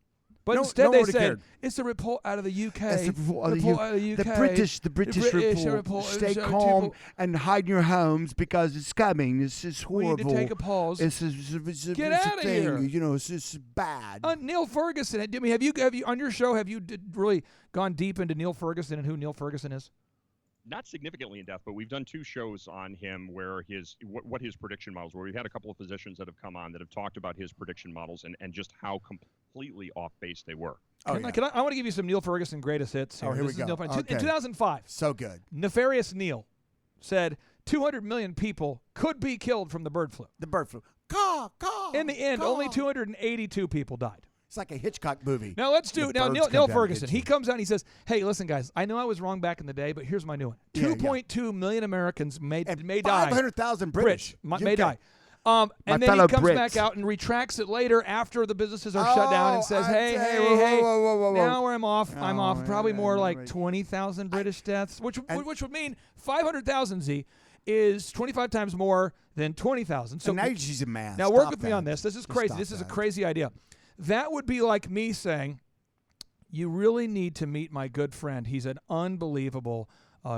But instead they said, it's a report out of the UK. It's a report out of the UK. The British report. Stay calm and hide in your homes because it's coming. This is horrible. We need to take a pause. Get out of here. You know, it's just bad. Neil Ferguson. I mean, have you on your show, have you really gone deep into Neil Ferguson and who Neil Ferguson is? Not significantly in depth, but we've done 2 shows on him where what his prediction models were. We've had a couple of physicians that have come on that have talked about his prediction models and just how completely off base they were. I want to give you some Neil Ferguson greatest hits. Here we go. In 2005, so good. Nefarious Neil said 200 million people could be killed from the bird flu. The bird flu. Caw, caw, in the end, only 282 people died. It's like a Hitchcock movie. Now let's do Neil Ferguson. He comes out and he says, "Hey, listen, guys. I know I was wrong back in the day, but here's my new one. 2.2 million Americans may die. 500,000 British may die." And then he comes back out and retracts it later after the businesses are shut down and says, "Hey, whoa. Now I'm off. I'm off. Probably more like 20,000 British deaths, which would mean 500,000 Z is 25 times more than 20,000. So now she's a man. Now work with me on this. This is crazy. This is a crazy idea. That would be like me saying, you really need to meet my good friend. He's an unbelievable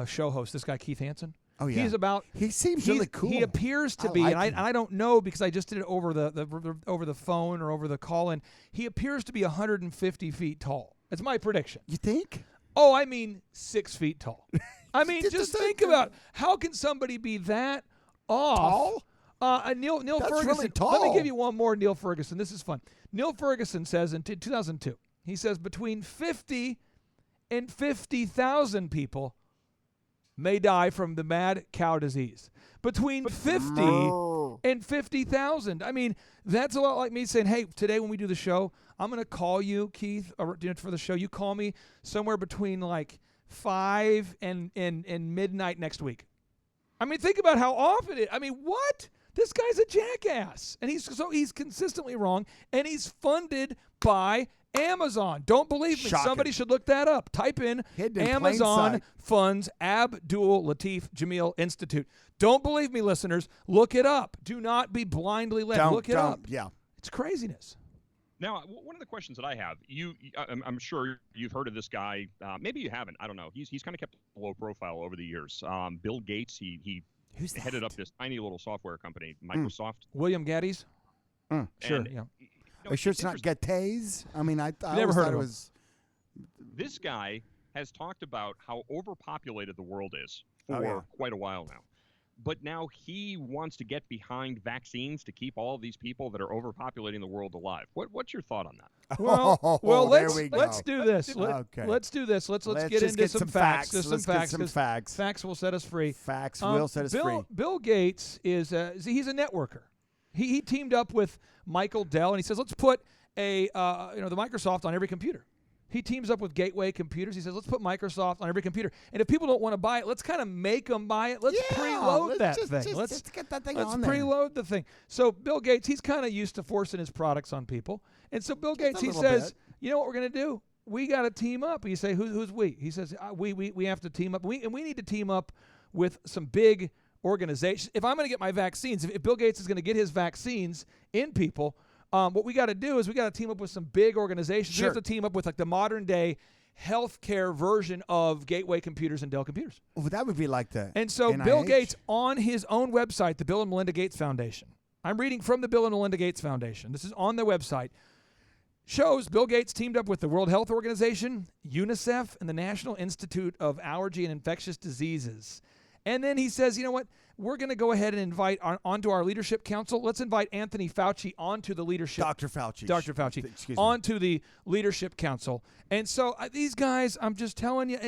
show host. This guy, Keith Hanson. Oh, yeah. He seems really cool. He appears to be, and I don't know because I just did it over the phone or over the call-in. He appears to be 150 feet tall. That's my prediction. You think? Oh, I mean 6 feet tall. I mean, just think about how can somebody be that off? Tall? Neil That's Ferguson. Really tall. Let me give you one more Neil Ferguson. This is fun. Neil Ferguson says in 2002, he says between 50 and 50,000 people may die from the mad cow disease. Between 50 and 50,000. I mean, that's a lot like me saying, hey, today when we do the show, I'm going to call you, Keith, for the show. You call me somewhere between like 5 and midnight next week. I mean, think about how often I mean, what? This guy's a jackass. And he's consistently wrong. And he's funded by Amazon. Don't believe me. Shocking. Somebody should look that up. Type in Amazon funds Abdul Latif Jameel Institute. Don't believe me, listeners. Look it up. Do not be blindly led. Look it up. Yeah. It's craziness. Now, one of the questions that I have, I'm sure you've heard of this guy. Maybe you haven't. I don't know. He's kind of kept a low profile over the years. Bill Gates, he headed up this tiny little software company, Microsoft. William Gaddes? Sure. And, yeah. Are you sure it's not Gates? I mean, I never heard of it. This guy has talked about how overpopulated the world is for quite a while now. But now he wants to get behind vaccines to keep all of these people that are overpopulating the world alive. What's your thought on that? Well, let's do this. Let's do this. Let's get into some facts. Let's get some facts. Facts will set us free. Facts will set us free. Bill Gates he's a networker. He teamed up with Michael Dell and he says, let's put the Microsoft on every computer. He teams up with Gateway Computers. He says, let's put Microsoft on every computer. And if people don't want to buy it, let's kind of make them buy it. Let's preload that thing. Let's get that thing Let's on there. preload the thing. So Bill Gates, he's kind of used to forcing his products on people. And so Bill Gates, he says, you know what we're going to do? We got to team up. You say, who's we? He says, we have to team up. We need to team up with some big organizations. If I'm going to get my vaccines, if Bill Gates is going to get his vaccines in people, what we got to do is we got to team up with some big organizations. Sure. We have to team up with like the modern day healthcare version of Gateway Computers and Dell Computers. Well, that would be like the And so NIH. Bill Gates on his own website, the Bill and Melinda Gates Foundation, I'm reading from the Bill and Melinda Gates Foundation. This is on their website. Shows Bill Gates teamed up with the World Health Organization, UNICEF, and the National Institute of Allergy and Infectious Diseases. And then he says, you know what? We're going to go ahead and invite onto our leadership council. Let's invite Anthony Fauci onto the leadership. Dr. Fauci. Onto the leadership council. And so these guys, I'm just telling you,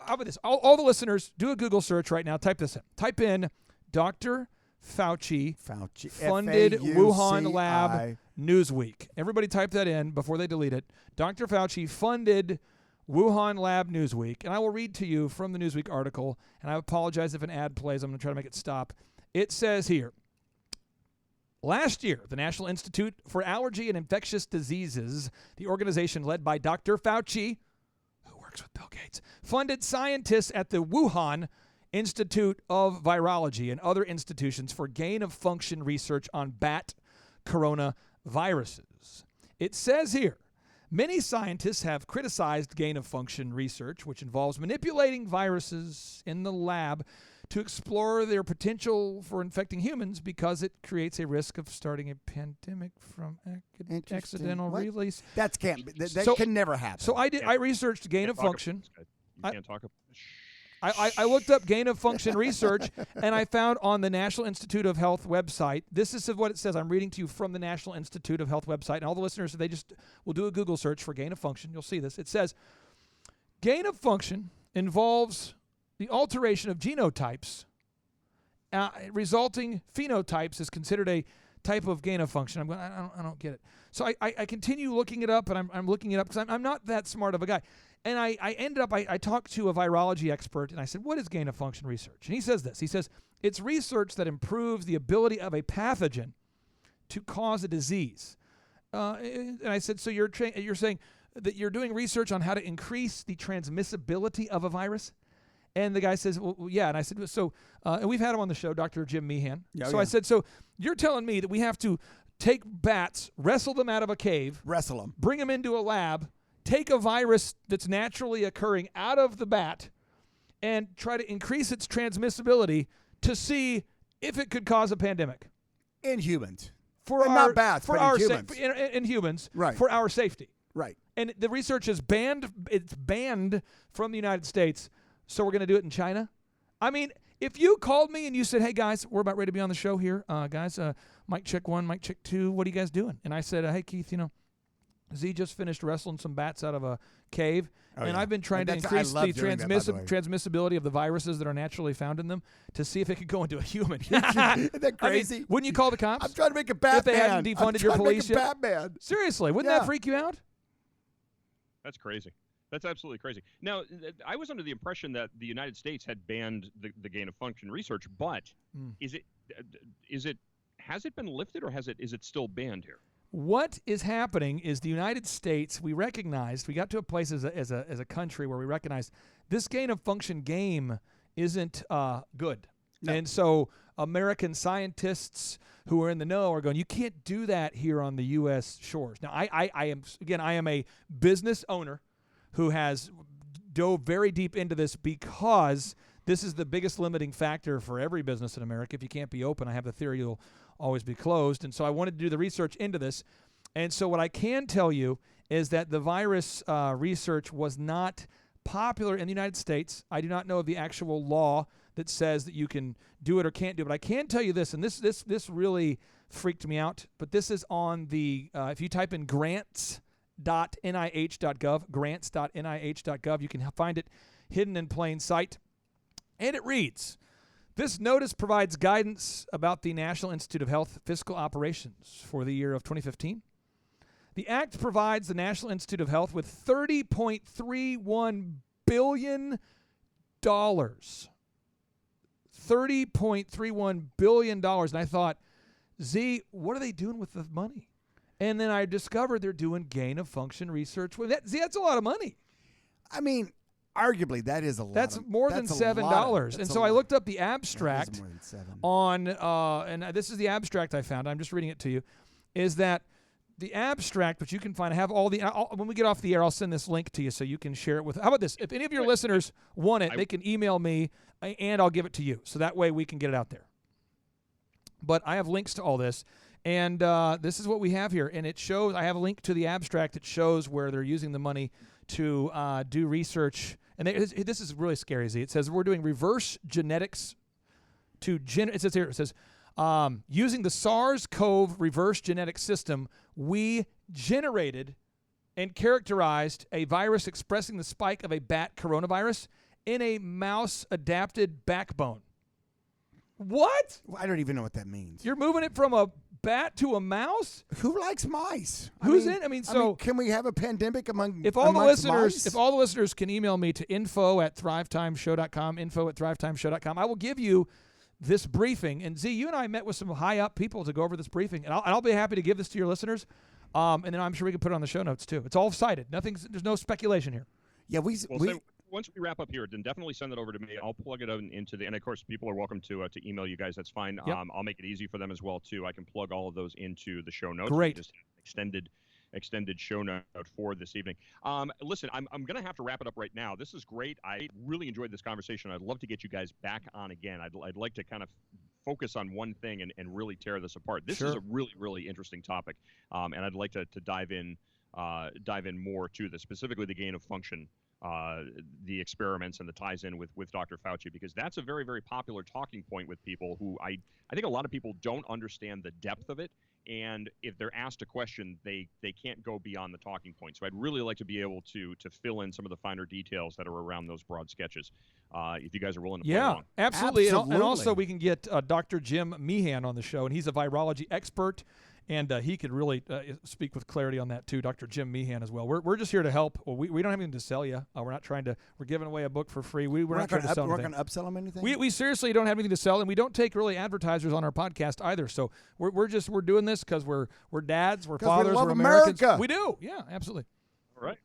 how about this? All the listeners, do a Google search right now. Type this in. Type in Dr. Fauci funded Wuhan lab Newsweek. Everybody type that in before they delete it. Dr. Fauci funded Wuhan lab Newsweek. And I will read to you from the Newsweek article, and I apologize if an ad plays. I'm going to try to make it stop. It says here, last year, the National Institute for Allergy and Infectious Diseases, the organization led by Dr. Fauci, who works with Bill Gates, funded scientists at the Wuhan Institute of Virology and other institutions for gain-of-function research on bat coronaviruses. It says here, many scientists have criticized gain-of-function research, which involves manipulating viruses in the lab to explore their potential for infecting humans because it creates a risk of starting a pandemic from accidental release. That can never happen. So I researched gain-of-function. You can't talk about. I looked up gain-of-function research, and I found on the National Institute of Health website, this is what it says. I'm reading to you from the National Institute of Health website, and all the listeners, they just will do a Google search for gain-of-function. You'll see this. It says, gain-of-function involves the alteration of genotypes. Resulting phenotypes is considered a type of gain-of-function. I don't get it. So I continue looking it up, and I'm looking it up because I'm not that smart of a guy. And I ended up, I talked to a virology expert, and I said, what is gain-of-function research? And he says this. He says, it's research that improves the ability of a pathogen to cause a disease. And I said, so you're saying that you're doing research on how to increase the transmissibility of a virus? And the guy says, well, yeah. And I said, so, and we've had him on the show, Dr. Jim Meehan. I said, so you're telling me that we have to take bats, wrestle them out of a cave, bring them into a lab, take a virus that's naturally occurring out of the bat and try to increase its transmissibility to see if it could cause a pandemic. In humans. Not bats, but in humans. In humans, right. For our safety. Right. And the research is banned from the United States, so we're going to do it in China? I mean, if you called me and you said, hey, guys, we're about ready to be on the show here. Guys, mic check 1, mic check 2, what are you guys doing? And I said, hey, Keith, Z just finished wrestling some bats out of a cave, I've been trying to increase the transmissibility of the viruses that are naturally found in them to see if it could go into a human. Isn't that crazy? I mean, wouldn't you call the cops? I'm trying to make a Batman. If they hadn't defunded your police yet? Batman. Seriously, wouldn't that freak you out? That's crazy. That's absolutely crazy. Now, I was under the impression that the United States had banned the gain-of-function research, but has it been lifted or is it still banned here? What is happening is the United States, we got to a place as a country where we recognized this gain-of-function game isn't good. No. And so American scientists who are in the know are going, you can't do that here on the U.S. shores. Now, I am a business owner who has dove very deep into this because this is the biggest limiting factor for every business in America. If you can't be open, I have the theory you'll always be closed. And so I wanted to do the research into this. And so what I can tell you is that the virus research was not popular in the United States. I do not know of the actual law that says that you can do it or can't do it. But I can tell you this, and this really freaked me out. But this is on the, if you type in grants.nih.gov, grants.nih.gov, you can find it hidden in plain sight. And it reads, this notice provides guidance about the National Institute of Health fiscal operations for the year of 2015. The act provides the National Institute of Health with $30.31 billion. $30.31 billion. And I thought, Z, what are they doing with the money? And then I discovered they're doing gain-of-function research. That's a lot of money. I mean, arguably, that is a lot. That's more than $7. And so I looked up the abstract on, and this is the abstract I found. I'm just reading it to you. Is that the abstract, which you can find, I have all the. When we get off the air, I'll send this link to you so you can share it with. How about this? If any of your listeners want it, they can email me and I'll give it to you. So that way we can get it out there. But I have links to all this. And this is what we have here. And it shows, I have a link to the abstract. It shows where they're using the money to do research. And this is really scary, Z. It says we're doing reverse genetics it says here, it says, using the SARS-CoV reverse genetic system, we generated and characterized a virus expressing the spike of a bat coronavirus in a mouse-adapted backbone. What? I don't even know what that means. You're moving it from a bat to a mouse? Who likes mice? Can we have a pandemic among if all the amongst listeners mice? if all the listeners can email me to info@thrivetimeshow.com, info@thrivetimeshow.com, I will give you this briefing. And Z, you and I met with some high up people to go over this briefing, and I'll be happy to give this to your listeners. And then I'm sure we can put it on the show notes too. It's all cited. There's no speculation here. Yeah, once we wrap up here, then definitely send it over to me. I'll plug it into the, and of course, people are welcome to email you guys. That's fine. Yep. I'll make it easy for them as well too. I can plug all of those into the show notes. Great. Just extended show note for this evening. Listen, I'm going to have to wrap it up right now. This is great. I really enjoyed this conversation. I'd love to get you guys back on again. I'd like to kind of focus on one thing and really tear this apart. This is a really, really interesting topic, and I'd like to dive in more to this, specifically the gain of function, the experiments and the ties in with Dr. Fauci, because that's a very, very popular talking point with people who I think a lot of people don't understand the depth of it. And if they're asked a question, they can't go beyond the talking point. So I'd really like to be able to fill in some of the finer details that are around those broad sketches. If you guys are willing to play along. Absolutely. And also we can get Dr. Jim Meehan on the show, and he's a virology expert, and he could really speak with clarity on that too. Dr. Jim Meehan as well. We're just here to help. Well, we don't have anything to sell you. We're not trying to. We're giving away a book for free. We're not trying to sell anything. We're not going to upsell them anything. We seriously don't have anything to sell, and we don't take really advertisers on our podcast either. So we're doing this because we're dads, we're fathers, we're Americans. America. We do. Yeah, absolutely. All right.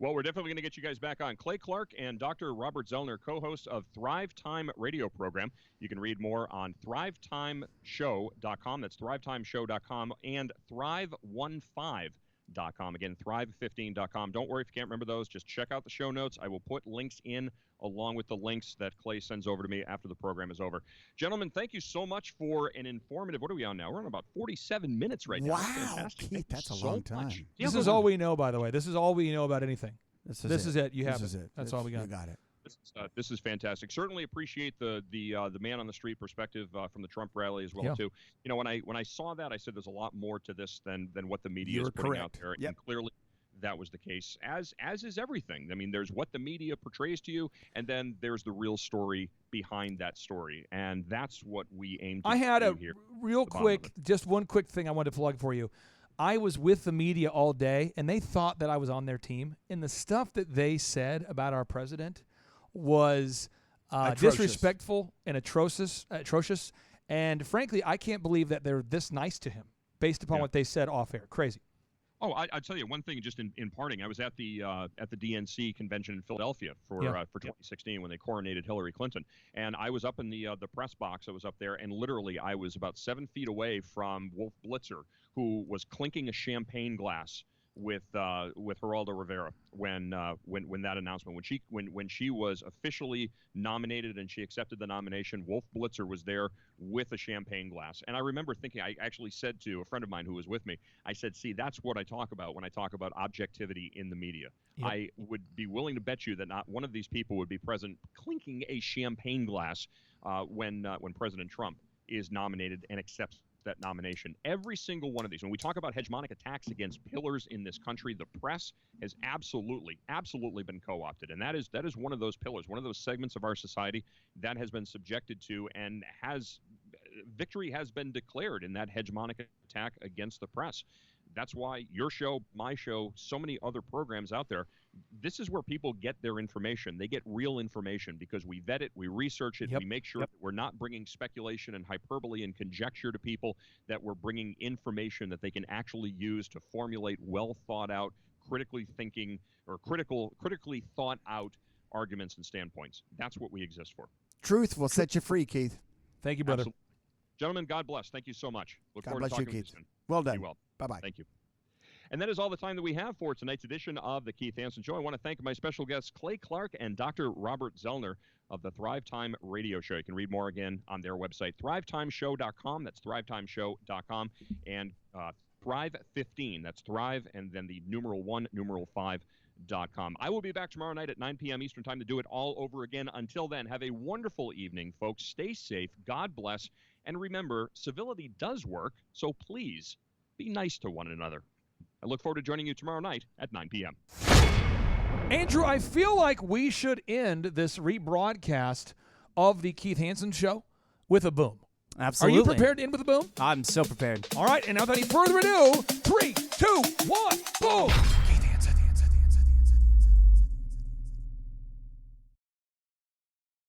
Well, we're definitely going to get you guys back on. Clay Clark and Dr. Robert Zoellner, co-hosts of Thrive Time radio program. You can read more on thrivetimeshow.com. That's thrivetimeshow.com and thrive15.com. Again, thrive15.com. Don't worry if you can't remember those. Just check out the show notes. I will put links in along with the links that Clay sends over to me after the program is over. Gentlemen, thank you so much for an informative. What are we on now? We're on about 47 minutes right now. Wow, Keith, that's a long time. This is all we know, by the way. This is all we know about anything. This is it. You have it. That's all we got. You got it. This is fantastic. Certainly appreciate the man on the street perspective from the Trump rally as well too. You know, when I saw that, I said there's a lot more to this than what the media is putting out there, and clearly that was the case. As is everything. I mean, there's what the media portrays to you, and then there's the real story behind that story, and that's what we aim to do here. I had just one quick thing I wanted to plug for you. I was with the media all day, and they thought that I was on their team, and the stuff that they said about our president was disrespectful and atrocious. And frankly, I can't believe that they're this nice to him based upon what they said off air. Crazy. Oh, I'll tell you one thing just in parting. I was at the DNC convention in Philadelphia for 2016 when they coronated Hillary Clinton. And I was up in the press box. I was up there, and literally I was about 7 feet away from Wolf Blitzer, who was clinking a champagne glass with Geraldo Rivera when that announcement, when she was officially nominated and she accepted the nomination. Wolf Blitzer was there with a champagne glass, and I remember thinking, I actually said to a friend of mine who was with me, I said, see, that's what I talk about when I talk about objectivity in the media. I would be willing to bet you that not one of these people would be present clinking a champagne glass when President Trump is nominated and accepts that nomination. Every single one of these, when we talk about hegemonic attacks against pillars in this country, the press has absolutely been co-opted, and that is one of those pillars, one of those segments of our society that has been subjected to, and victory has been declared in that hegemonic attack against the press. That's why your show, my show, so many other programs out there, this is where people get their information. They get real information because we vet it, we research it, we make sure that we're not bringing speculation and hyperbole and conjecture to people, that we're bringing information that they can actually use to formulate well thought out, critically thinking, or critically thought out arguments and standpoints. That's what we exist for. Truth will set you free, Keith. Thank you, brother. Absolutely. Gentlemen, God bless. Thank you so much. Look God forward bless to you, talking Keith. to you soon. Well done. Be well. Bye-bye. Thank you. And that is all the time that we have for tonight's edition of the Keith Hanson Show. I want to thank my special guests, Clay Clark and Dr. Robert Zoellner of the Thrive Time Radio Show. You can read more again on their website, thrivetimeshow.com. That's thrivetimeshow.com. And Thrive 15. That's Thrive and then the numeral 1, numeral 5.com. I will be back tomorrow night at 9 p.m. Eastern Time to do it all over again. Until then, have a wonderful evening, folks. Stay safe. God bless. And remember, civility does work, so please be nice to one another. I look forward to joining you tomorrow night at 9 p.m. Andrew, I feel like we should end this rebroadcast of the Keith Hanson Show with a boom. Absolutely. Are you prepared to end with a boom? I'm so prepared. All right, and now without any further ado, 3, 2, 1, boom!